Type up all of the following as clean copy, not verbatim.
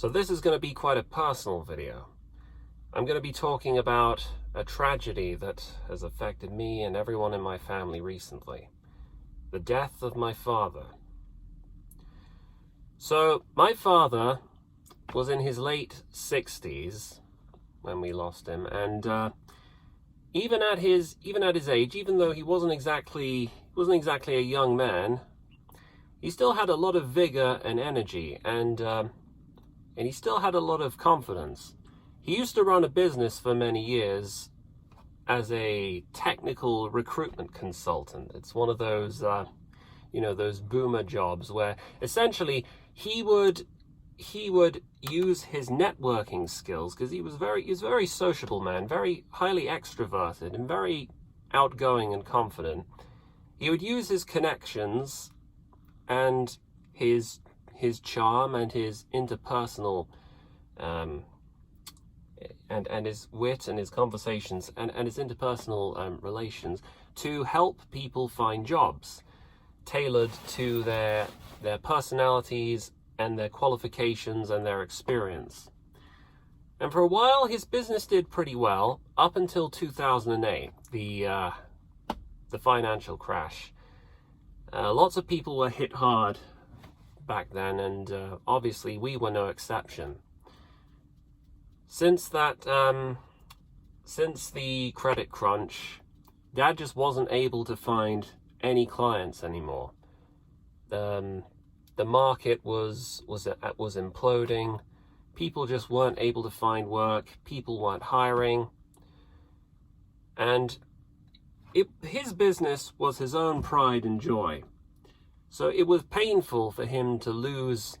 So this is going to be quite a personal video. I'm going to be talking about a tragedy that has affected me and everyone in my family recently. The death of my father. So my father was in his late 60s when we lost him, and even at his age, even though he wasn't exactly a young man, he still had a lot of vigor and energy, and he still had a lot of confidence. He used to run a business for many years as a technical recruitment consultant. It's one of those, those boomer jobs where essentially he would use his networking skills, because he was a very sociable man, very highly extroverted and very outgoing and confident. He would use his connections and his charm and his interpersonal and his wit and his conversations and his interpersonal relations to help people find jobs tailored to their personalities and their qualifications and their experience. And for a while his business did pretty well up until 2008, the financial crash. Lots of people were hit hard back then, and obviously we were no exception. Since the credit crunch, Dad just wasn't able to find any clients anymore. The market was imploding. People just weren't able to find work. People weren't hiring, and his business was his own pride and joy. So it was painful for him to lose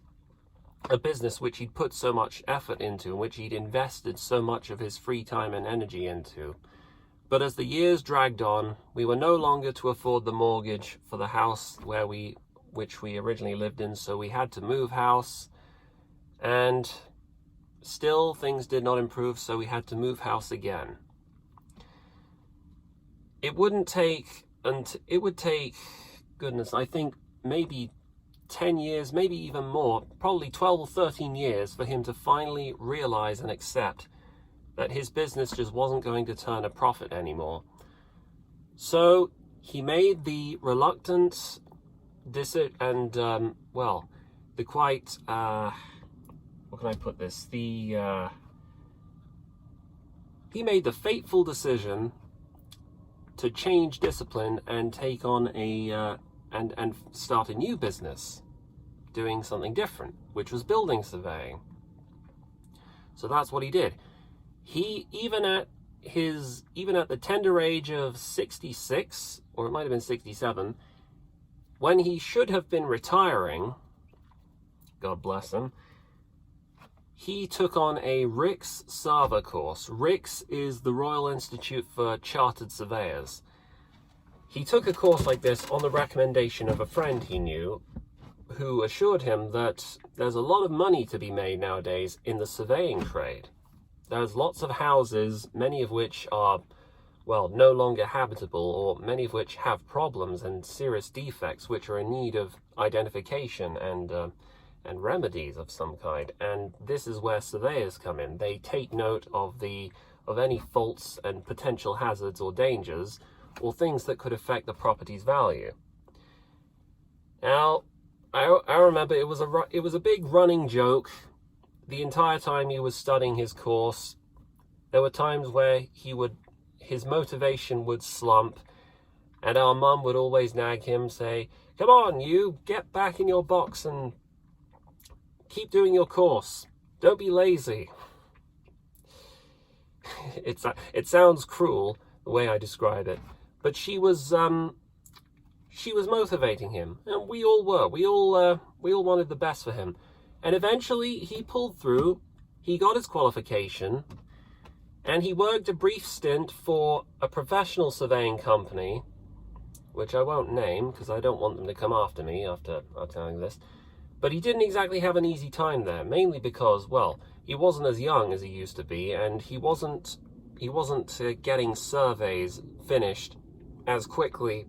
a business which he'd put so much effort into, and which he'd invested so much of his free time and energy into. But as the years dragged on, we were no longer to afford the mortgage for the house which we originally lived in, so we had to move house, and still things did not improve, so we had to move house again. It would take, goodness, I think maybe 10 years, maybe even more, probably 12 or 13 years for him to finally realize and accept that his business just wasn't going to turn a profit anymore. So he made the reluctant decision, and the quite, how can I put this? He made the fateful decision to change discipline and take on and start a new business, doing something different, which was building surveying. So that's what he did. He, even at the tender age of 66, or it might have been 67, when he should have been retiring, God bless him, he took on a RICS SAVA course. RICS is the Royal Institute for Chartered Surveyors. He took a course like this on the recommendation of a friend he knew, who assured him that there's a lot of money to be made nowadays in the surveying trade. There's lots of houses, many of which are, no longer habitable, or many of which have problems and serious defects which are in need of identification and remedies of some kind. And this is where surveyors come in. They take note of any faults and potential hazards or dangers, or things that could affect the property's value. Now, I remember it was a big running joke the entire time he was studying his course. There were times where his motivation would slump, and our mum would always nag him, say, "Come on, you get back in your box and keep doing your course. Don't be lazy." It sounds cruel the way I describe it, but she was motivating him, and we all were. We all wanted the best for him, and eventually he pulled through. He got his qualification, and he worked a brief stint for a professional surveying company, which I won't name because I don't want them to come after me after telling this. But he didn't exactly have an easy time there, mainly because, he wasn't as young as he used to be, and he wasn't getting surveys finished as quickly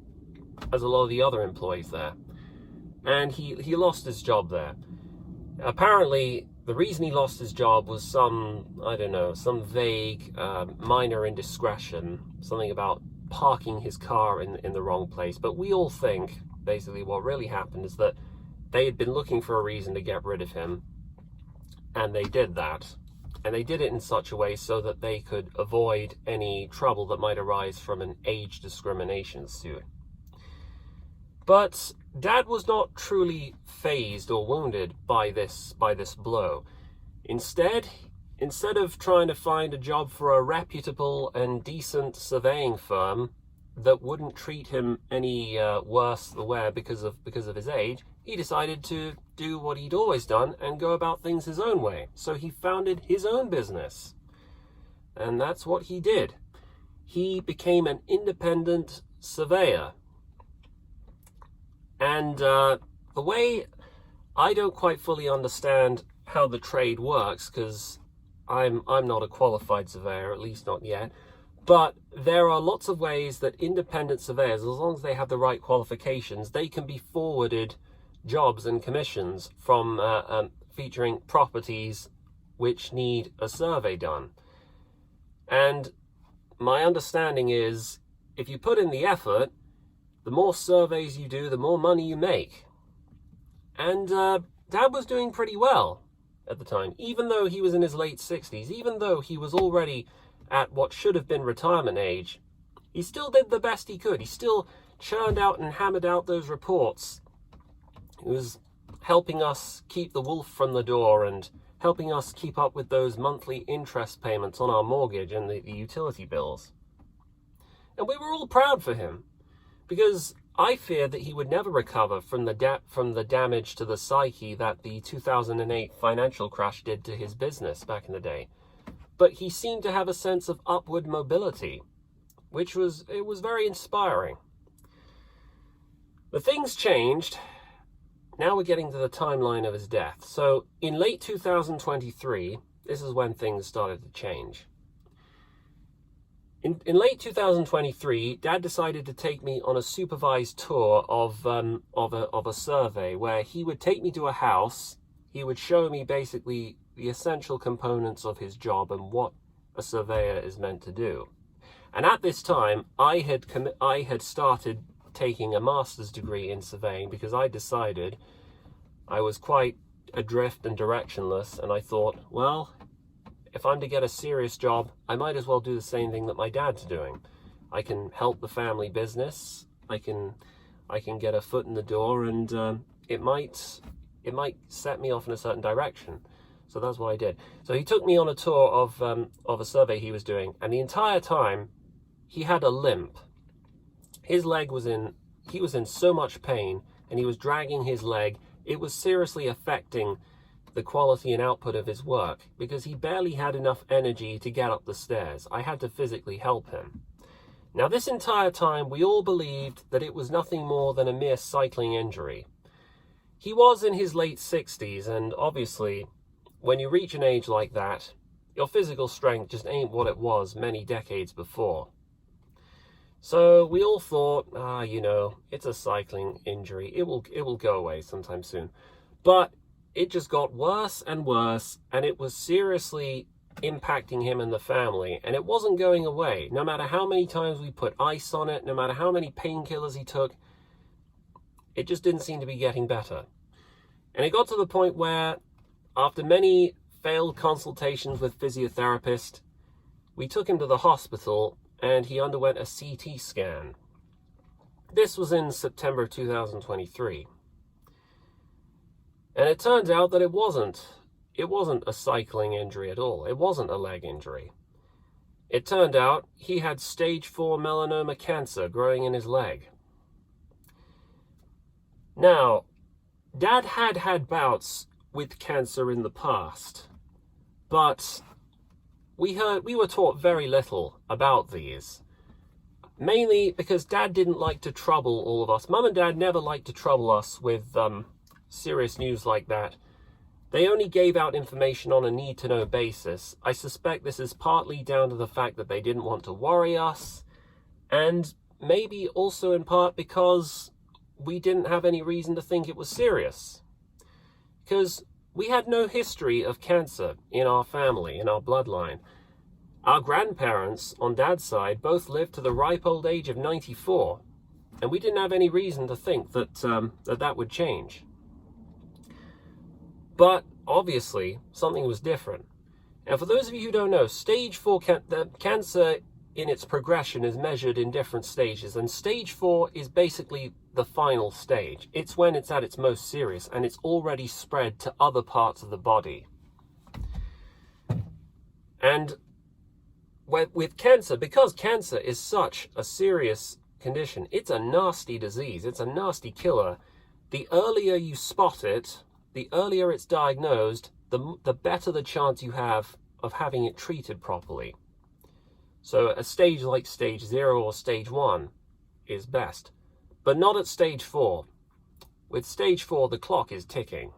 as a lot of the other employees there. And he lost his job there. Apparently, the reason he lost his job was some, I don't know, some vague minor indiscretion, something about parking his car in the wrong place. But we all think, basically, what really happened is that they had been looking for a reason to get rid of him, and they did that. And they did it in such a way so that they could avoid any trouble that might arise from an age discrimination suit. But Dad was not truly fazed or wounded by this blow. Instead of trying to find a job for a reputable and decent surveying firm that wouldn't treat him any worse the wear because of his age, he decided to do what he'd always done and go about things his own way. So he founded his own business. And that's what he did. He became an independent surveyor. And the way I don't quite fully understand how the trade works, because I'm not a qualified surveyor, at least not yet. But there are lots of ways that independent surveyors, as long as they have the right qualifications, they can be forwarded jobs and commissions from featuring properties which need a survey done. And my understanding is, if you put in the effort, the more surveys you do, the more money you make. And Dad was doing pretty well at the time, even though he was in his late 60s, even though he was already at what should have been retirement age. He still did the best he could. He still churned out and hammered out those reports. He was helping us keep the wolf from the door and helping us keep up with those monthly interest payments on our mortgage and the utility bills. And we were all proud for him, because I feared that he would never recover from the damage to the psyche that the 2008 financial crash did to his business back in the day. But he seemed to have a sense of upward mobility, which was very inspiring. But things changed. Now we're getting to the timeline of his death. So in late 2023, this is when things started to change. In late 2023, Dad decided to take me on a supervised tour of a survey where he would take me to a house. He would show me basically the essential components of his job and what a surveyor is meant to do. And at this time, I had started taking a master's degree in surveying, because I decided I was quite adrift and directionless, and I thought, well, if I'm to get a serious job, I might as well do the same thing that my dad's doing. I can help the family business. I can get a foot in the door, and it might set me off in a certain direction. So that's what I did. So he took me on a tour of a survey he was doing, and the entire time he had a limp. His leg he was in so much pain, and he was dragging his leg. It was seriously affecting the quality and output of his work, because he barely had enough energy to get up the stairs. I had to physically help him. Now, this entire time, we all believed that it was nothing more than a mere cycling injury. He was in his late 60s, and obviously, when you reach an age like that, your physical strength just ain't what it was many decades before. So we all thought, it's a cycling injury. It will go away sometime soon. But it just got worse and worse, and it was seriously impacting him and the family, and it wasn't going away. No matter how many times we put ice on it, no matter how many painkillers he took, it just didn't seem to be getting better. And it got to the point where, after many failed consultations with physiotherapists, we took him to the hospital, and he underwent a CT scan. This was in September 2023. And it turns out that it wasn't a cycling injury at all. It wasn't a leg injury. It turned out he had stage 4 melanoma cancer growing in his leg. Now, Dad had bouts with cancer in the past, but we were taught very little about these. Mainly because Dad didn't like to trouble all of us. Mum and Dad never liked to trouble us with serious news like that. They only gave out information on a need-to-know basis. I suspect this is partly down to the fact that they didn't want to worry us, and maybe also in part because we didn't have any reason to think it was serious. Because We had no history of cancer in our family, in our bloodline. Our grandparents on Dad's side both lived to the ripe old age of 94, and we didn't have any reason to think that that would change. But obviously, something was different. And for those of you who don't know, stage 4 cancer in its progression is measured in different stages, and stage 4 is basically the final stage. It's when it's at its most serious and it's already spread to other parts of the body. And with cancer, because cancer is such a serious condition, it's a nasty disease, it's a nasty killer. The earlier you spot it, the earlier it's diagnosed, the better the chance you have of having it treated properly. So a stage like stage 0 or stage 1 is best, but not at stage 4. With stage 4, the clock is ticking.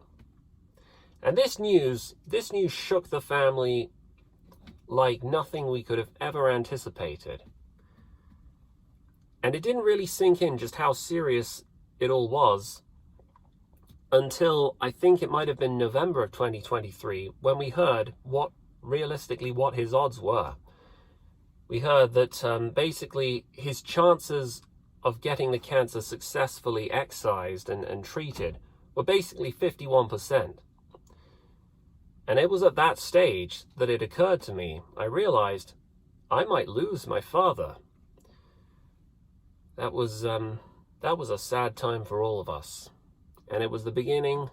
And this news shook the family like nothing we could have ever anticipated. And it didn't really sink in just how serious it all was until I think it might have been November of 2023 when we heard what his odds were. We heard that basically his chances of getting the cancer successfully excised and treated were basically 51%. And it was at that stage that it occurred to me, I realized I might lose my father. That was a sad time for all of us. And it was the beginning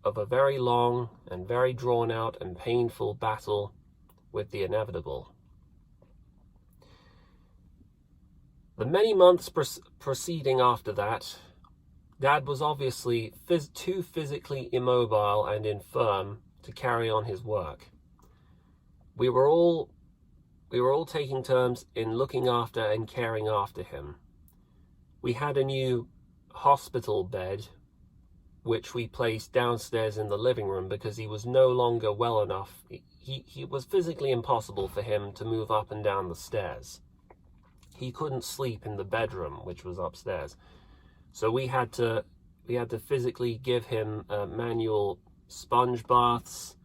of a very long and very drawn out and painful battle with the inevitable. The many months proceeding after that, Dad was obviously too physically immobile and infirm to carry on his work. We were all taking turns in looking after and caring after him. We had a new hospital bed, which we placed downstairs in the living room because he was no longer well enough. He was physically impossible for him to move up and down the stairs. He couldn't sleep in the bedroom, which was upstairs. So we had to physically give him manual sponge baths.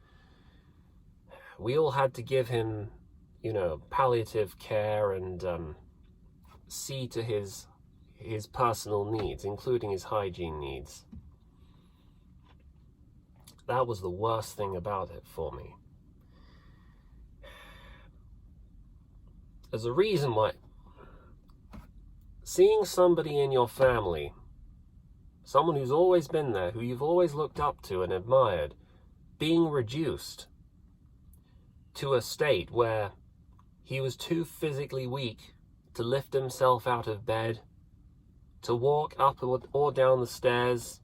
We all had to give him, palliative care and see to his personal needs, including his hygiene needs. That was the worst thing about it for me. There's a reason why. Seeing somebody in your family, someone who's always been there, who you've always looked up to and admired, being reduced to a state where he was too physically weak to lift himself out of bed, to walk up or down the stairs,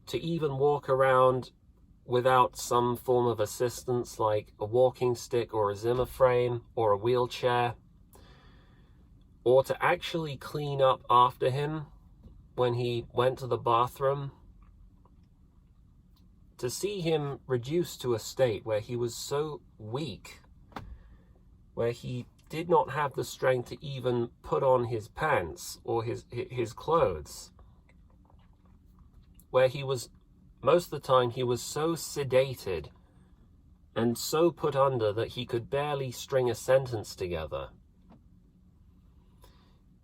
to even walk around without some form of assistance like a walking stick or a Zimmer frame or a wheelchair, or to actually clean up after him when he went to the bathroom. To see him reduced to a state where he was so weak, where he did not have the strength to even put on his pants or his clothes, where he was, most of the time, he was so sedated and so put under that he could barely string a sentence together.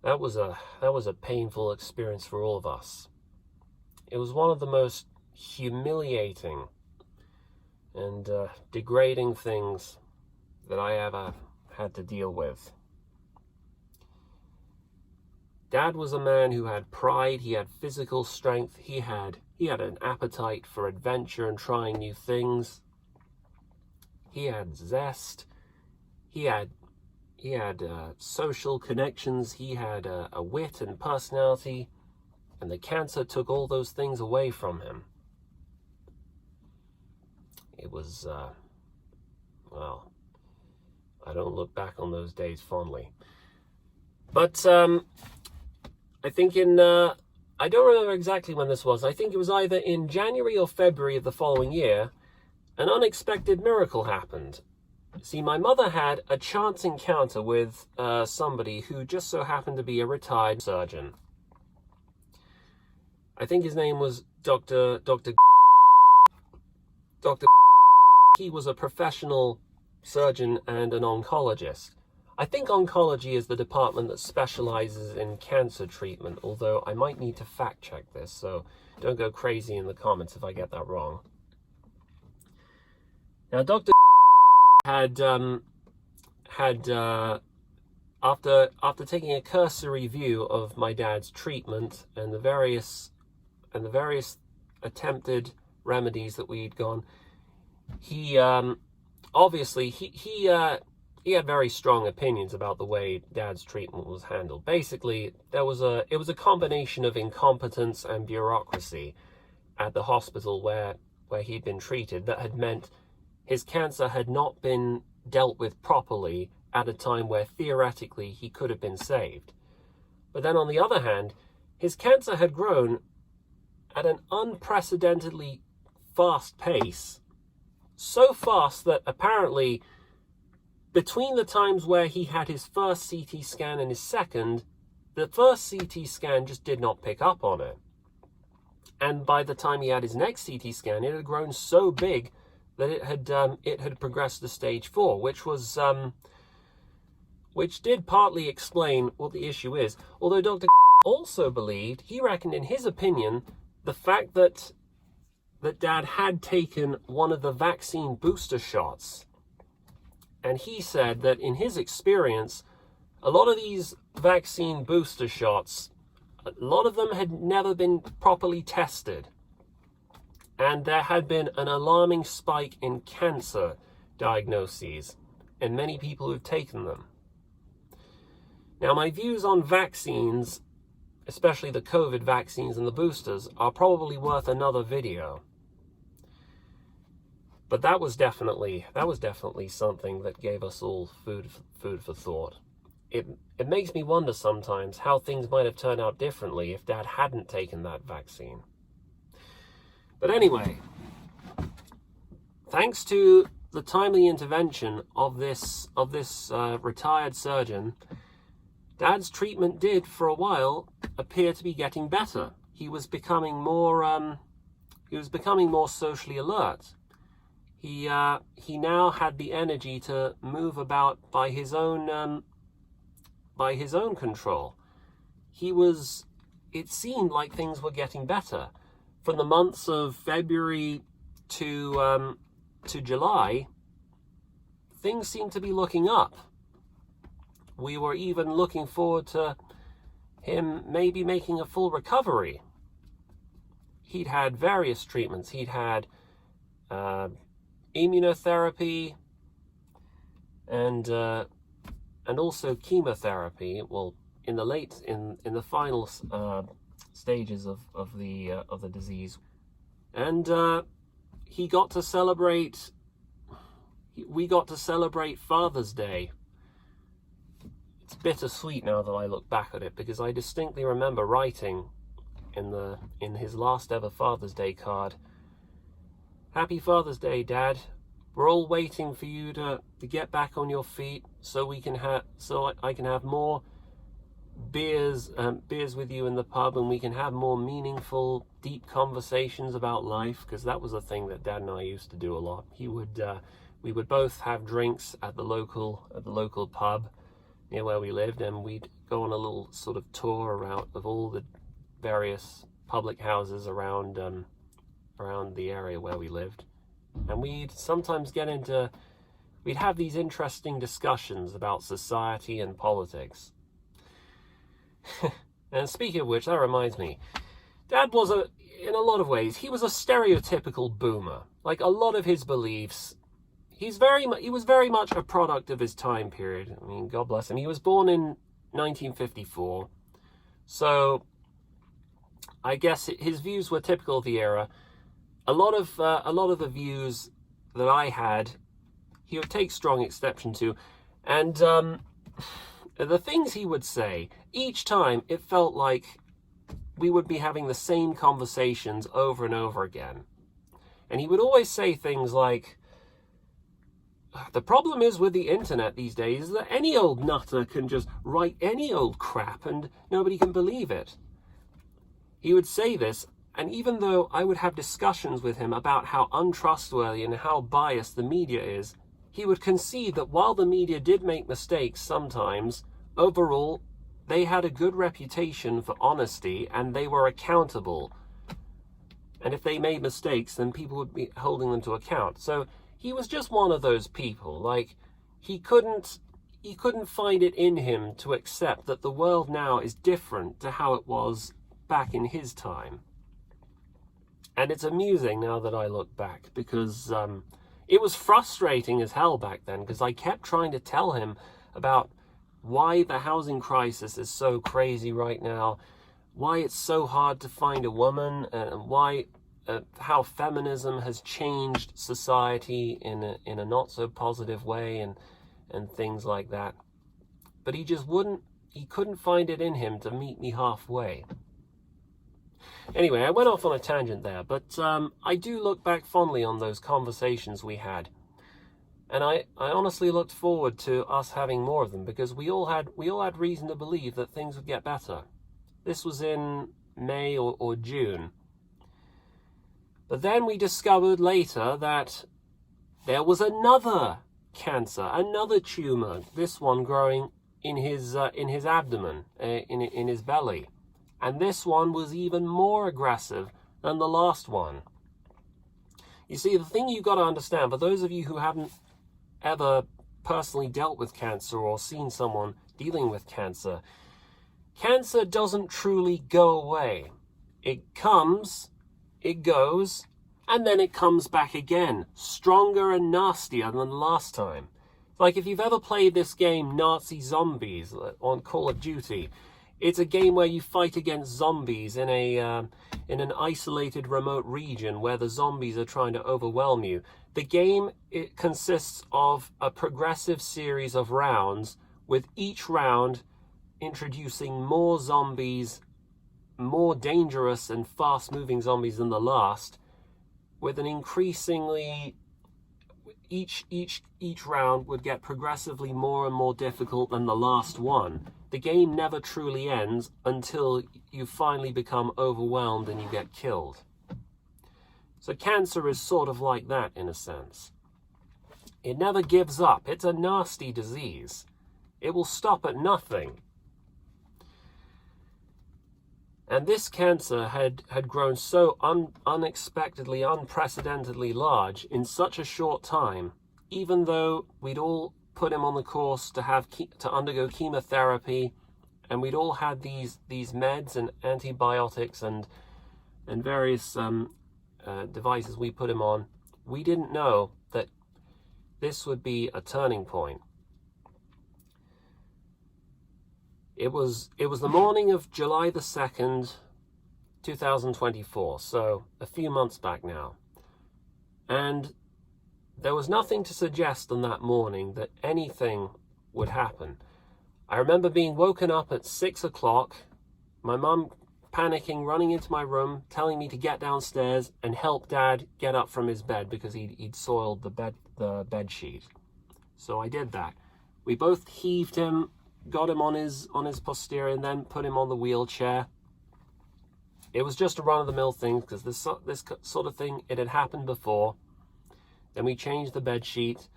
That was a painful experience for all of us. It was one of the most humiliating and degrading things that I ever had to deal with. Dad was a man who had pride, he had physical strength, he had an appetite for adventure and trying new things. He had zest, he had social connections, he had a wit and personality, and the cancer took all those things away from him. It was, well, I don't look back on those days fondly. But I think I don't remember exactly when this was. I think it was either in January or February of the following year, an unexpected miracle happened. See, my mother had a chance encounter with somebody who just so happened to be a retired surgeon. I think his name was Dr. Dr. He was a professional surgeon and an oncologist. I think oncology is the department that specializes in cancer treatment, although I might need to fact check this, so don't go crazy in the comments if I get that wrong. Now, Dr. after taking a cursory view of my dad's treatment and the various attempted remedies that we'd gone, he obviously he had very strong opinions about the way Dad's treatment was handled. Basically, it was a combination of incompetence and bureaucracy at the hospital where he'd been treated that had meant his cancer had not been dealt with properly at a time where theoretically he could have been saved. But then on the other hand, his cancer had grown at an unprecedentedly fast pace. So fast that apparently between the times where he had his first CT scan and his second, the first CT scan just did not pick up on it. And by the time he had his next CT scan, it had grown so big that it had progressed to stage 4, which did partly explain what the issue is. Although Dr. also believed, he reckoned in his opinion, the fact that Dad had taken one of the vaccine booster shots. And he said that in his experience, a lot of these vaccine booster shots, a lot of them had never been properly tested. And there had been an alarming spike in cancer diagnoses in many people who've taken them. Now, my views on vaccines, especially the COVID vaccines and the boosters, are probably worth another video. But that was definitely something that gave us all food for thought. It makes me wonder sometimes how things might have turned out differently if Dad hadn't taken that vaccine. But anyway, thanks to the timely intervention of this retired surgeon, Dad's treatment did, for a while, appear to be getting better. He was becoming more socially alert. He now had the energy to move about by his own control. It seemed like things were getting better. From the months of February to July, things seemed to be looking up. We were even looking forward to him maybe making a full recovery. He'd had various treatments. He'd had immunotherapy and also chemotherapy. Well, in the final stages of the disease, and we got to celebrate Father's Day. It's bittersweet now that I look back at it, because I distinctly remember writing in his last ever Father's Day card, "Happy Father's Day, Dad. We're all waiting for you to get back on your feet so I can have more beers with you in the pub, and we can have more meaningful, deep conversations about life," because that was a thing that Dad and I used to do a lot. We would both have drinks at the local pub near where we lived, and we'd go on a little sort of tour around of all the various public houses around the area where we lived. And we'd sometimes we'd have these interesting discussions about society and politics. And speaking of which, that reminds me, Dad was in a lot of ways, he was a stereotypical boomer. Like, a lot of his beliefs, he was very much a product of his time period. I mean, God bless him. He was born in 1954, so I guess his views were typical of the era. A lot of the views that I had, he would take strong exception to, and the things he would say, each time it felt like we would be having the same conversations over and over again. And he would always say things like, "The problem is with the internet these days is that any old nutter can just write any old crap and nobody can believe it." He would say this And even though I would have discussions with him about how untrustworthy and how biased the media is, he would concede that while the media did make mistakes sometimes, overall, they had a good reputation for honesty and they were accountable. And if they made mistakes, then people would be holding them to account. So he was just one of those people. Like, he couldn't find it in him to accept that the world now is different to how it was back in his time. And it's amusing now that I look back, because it was frustrating as hell back then, because I kept trying to tell him about why the housing crisis is so crazy right now, why it's so hard to find a woman, and why how feminism has changed society in a not so positive way, and things like that. But he couldn't find it in him to meet me halfway. Anyway, I went off on a tangent there, but I do look back fondly on those conversations we had. And I honestly looked forward to us having more of them, because we all had reason to believe that things would get better. This was in May or June. But then we discovered later that there was another cancer, another tumor, this one growing in his abdomen, in his belly. And this one was even more aggressive than the last one. You see, the thing you've got to understand, for those of you who haven't ever personally dealt with cancer or seen someone dealing with cancer, cancer doesn't truly go away. It comes, it goes, and then it comes back again, stronger and nastier than last time. Like if you've ever played this game Nazi Zombies on Call of Duty, it's a game where you fight against zombies in an isolated remote region where the zombies are trying to overwhelm you. The game, it consists of a progressive series of rounds, with each round introducing more zombies, more dangerous and fast-moving zombies than the last, with an increasingly each round would get progressively more and more difficult than the last one. The game never truly ends until you finally become overwhelmed and you get killed. So cancer is sort of like that in a sense. It never gives up. It's a nasty disease. It will stop at nothing. And this cancer had grown so unexpectedly, unprecedentedly large in such a short time, even though we'd all put him on the course to undergo chemotherapy, and we'd all had these meds and antibiotics and various devices we put him on. We didn't know that this would be a turning point. It was the morning of July the 2nd, 2024, so a few months back now. And there was nothing to suggest on that morning that anything would happen. I remember being woken up at 6 o'clock, my mum panicking, running into my room, telling me to get downstairs and help Dad get up from his bed because he'd soiled the bed sheet. So I did that. We both heaved him, got him on his posterior, and then put him on the wheelchair. It was just a run-of-the-mill thing, because this sort of thing, it had happened before. Then we changed the bed sheet,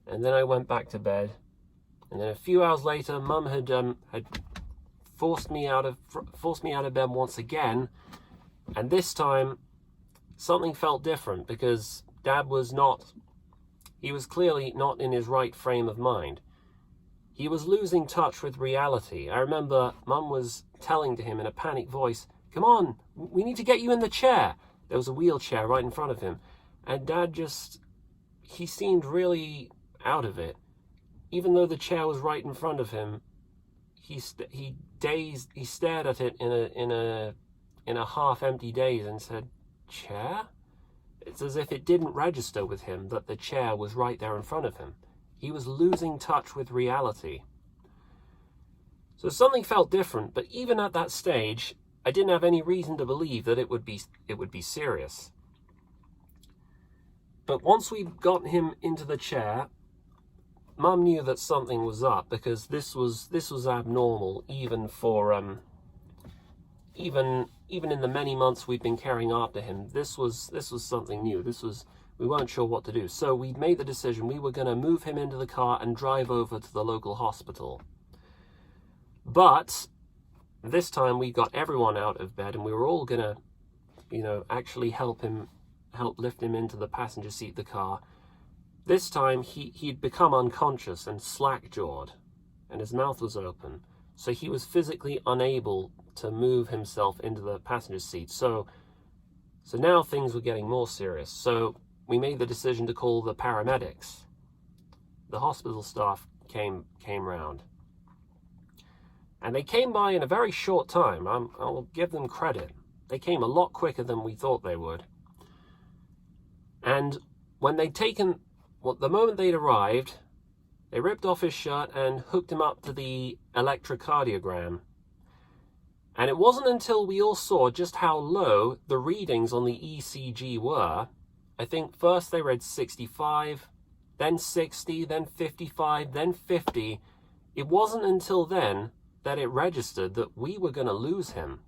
and then I went back to bed. And then a few hours later, Mum had forced me out of bed once again, and this time something felt different, because Dad was clearly not in his right frame of mind. He was losing touch with reality. I remember Mum was telling to him in a panicked voice, "Come on, we need to get you in the chair." There was a wheelchair right in front of him. And Dad he seemed really out of it. Even though the chair was right in front of him, he stared at it in a half-empty daze and said, "Chair?" It's as if it didn't register with him that the chair was right there in front of him. He was losing touch with reality. So something felt different, but even at that stage, I didn't have any reason to believe that it would be serious. But once we got him into the chair, Mum knew that something was up, because this was abnormal even for even in the many months we'd been caring after him, this was something new. We weren't sure what to do. So we made the decision we were going to move him into the car and drive over to the local hospital. But this time we got everyone out of bed and we were all going to, actually help lift him into the passenger seat of the car. This time he'd become unconscious and slack-jawed, and his mouth was open. So he was physically unable to move himself into the passenger seat. So now things were getting more serious. So we made the decision to call the paramedics. The hospital staff came round. And they came by in a very short time. I'll give them credit. They came a lot quicker than we thought they would. And when the moment they'd arrived, they ripped off his shirt and hooked him up to the electrocardiogram. And it wasn't until we all saw just how low the readings on the ECG were. I think first they read 65, then 60, then 55, then 50. It wasn't until then that it registered that we were going to lose him.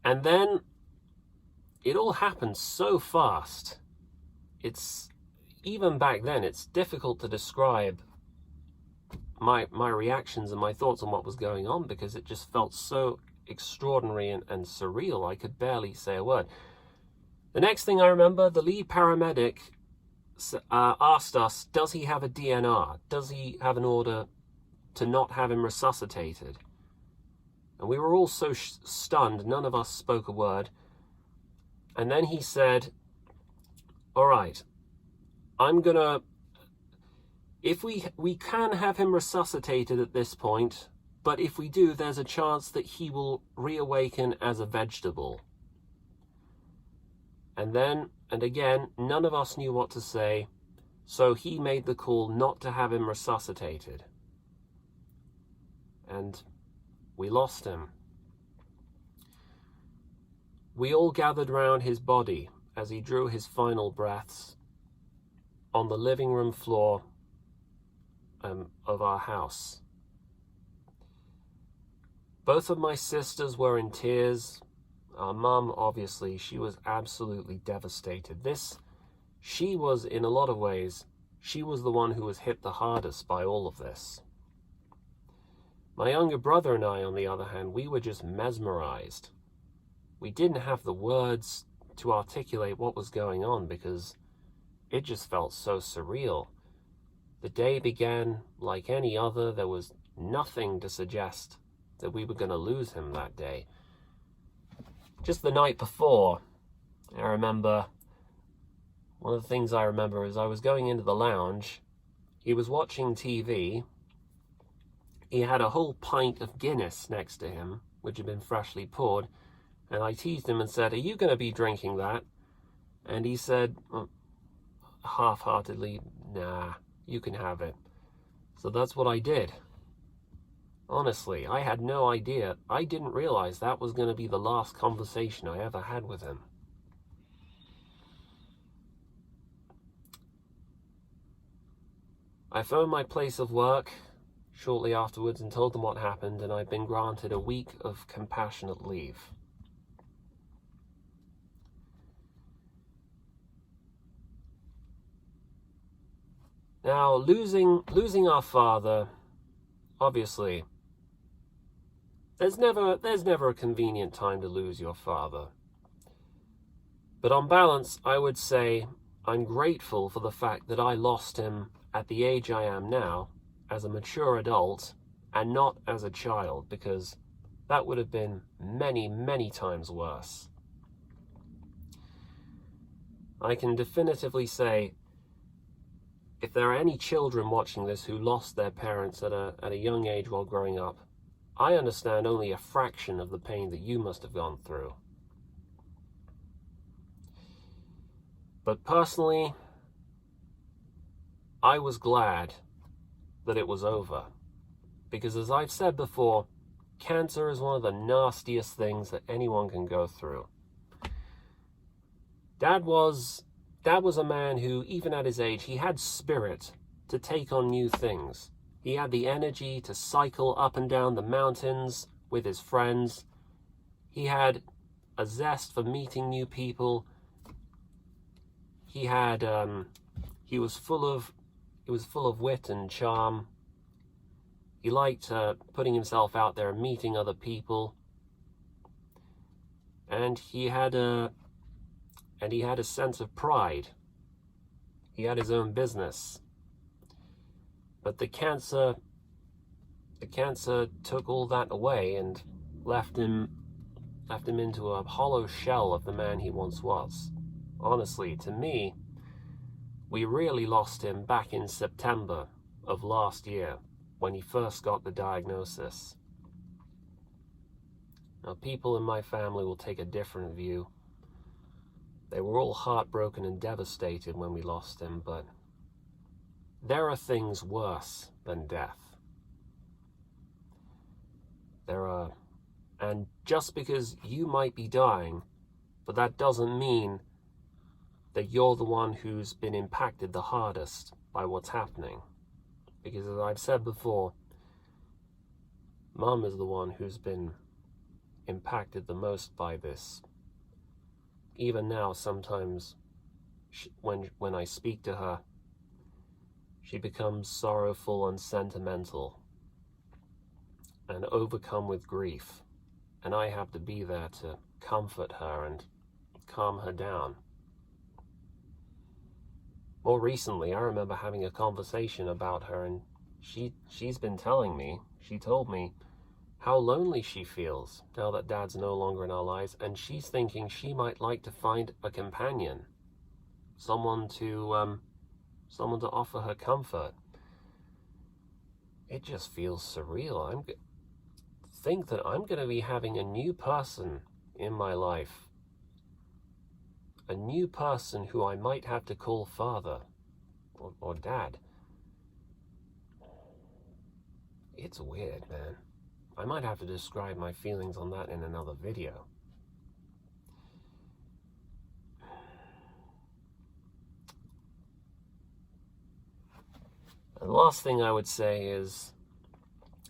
And then it all happened so fast. Even back then, it's difficult to describe my reactions and my thoughts on what was going on, because it just felt so extraordinary and surreal. I could barely say a word. The next thing I remember, the lead paramedic asked us, does he have a DNR? Does he have an order to not have him resuscitated? And we were all so stunned, none of us spoke a word. And then he said, all right, if we can have him resuscitated at this point, but if we do, there's a chance that he will reawaken as a vegetable. And then, and again, none of us knew what to say, so he made the call not to have him resuscitated. And we lost him. We all gathered round his body as he drew his final breaths on the living room floor of our house. Both of my sisters were in tears. Our mum, obviously, she was absolutely devastated. She was, in a lot of ways, she was the one who was hit the hardest by all of this. My younger brother and I, on the other hand, we were just mesmerized. We didn't have the words to articulate what was going on because it just felt so surreal. The day began like any other. There was nothing to suggest that we were going to lose him that day. Just the night before, I remember, one of the things I remember is I was going into the lounge. He was watching TV. He had a whole pint of Guinness next to him, which had been freshly poured. And I teased him and said, are you going to be drinking that? And he said, half-heartedly, nah, you can have it. So that's what I did. Honestly, I had no idea. I didn't realize that was going to be the last conversation I ever had with him. I phoned my place of work shortly afterwards and told them what happened, and I'd been granted a week of compassionate leave. Now, losing our father, obviously, there's never a convenient time to lose your father. But on balance, I would say I'm grateful for the fact that I lost him at the age I am now, as a mature adult, and not as a child, because that would have been many, many times worse. I can definitively say, if there are any children watching this who lost their parents at a young age while growing up, I understand only a fraction of the pain that you must have gone through. But personally, I was glad that it was over. Because as I've said before, cancer is one of the nastiest things that anyone can go through. Dad was a man who, even at his age, he had spirit to take on new things. He had the energy to cycle up and down the mountains with his friends. He had a zest for meeting new people. He was full of wit and charm. He liked putting himself out there and meeting other people. And he had a sense of pride. He had his own business. But the cancer took all that away and left him into a hollow shell of the man he once was. Honestly, to me, we really lost him back in September of last year when he first got the diagnosis. Now, people in my family will take a different view. They were all heartbroken and devastated when we lost him, but there are things worse than death. And just because you might be dying, but that doesn't mean that you're the one who's been impacted the hardest by what's happening. Because as I've said before, Mum is the one who's been impacted the most by this. Even now, sometimes when I speak to her, she becomes sorrowful and sentimental and overcome with grief. And I have to be there to comfort her and calm her down. More recently, I remember having a conversation about her, and she's been telling me, she told me how lonely she feels now that Dad's no longer in our lives, and she's thinking she might like to find a companion, someone to offer her comfort. It just feels surreal. Think that I'm going to be having a new person in my life, a new person who I might have to call father or dad. It's weird, man. I might have to describe my feelings on that in another video. And the last thing I would say is,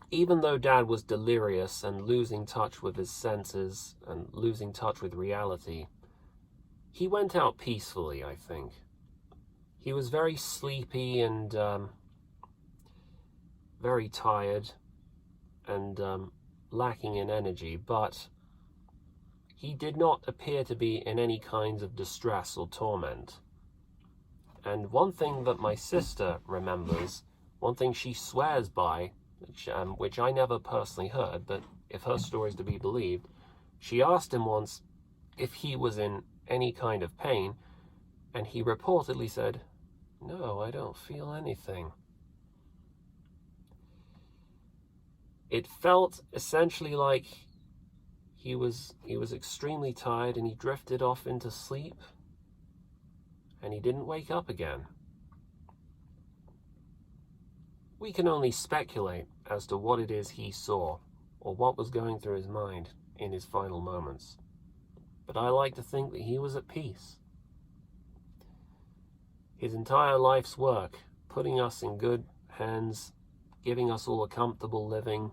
even though Dad was delirious and losing touch with his senses and losing touch with reality, he went out peacefully, I think. He was very sleepy and very tired and lacking in energy, but he did not appear to be in any kinds of distress or torment. And one thing that my sister remembers, one thing she swears by, which I never personally heard, but if her story is to be believed, she asked him once if he was in any kind of pain, and he reportedly said, "No, I don't feel anything." It felt essentially like he was extremely tired and he drifted off into sleep and he didn't wake up again. We can only speculate as to what it is he saw or what was going through his mind in his final moments. But I like to think that he was at peace. His entire life's work, putting us in good hands, giving us all a comfortable living,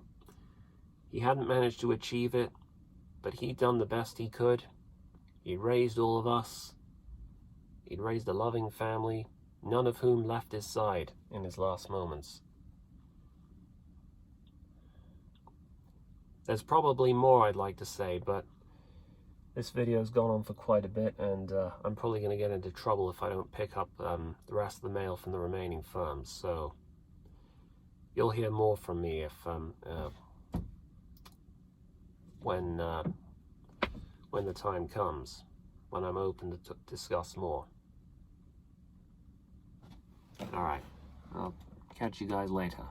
he hadn't managed to achieve it, but he'd done the best he could. He raised all of us. He'd raised a loving family, none of whom left his side in his last moments. There's probably more I'd like to say, but this video's gone on for quite a bit, and I'm probably going to get into trouble if I don't pick up the rest of the mail from the remaining firms. So you'll hear more from me if when the time comes, when I'm open to discuss more. All right, I'll catch you guys later.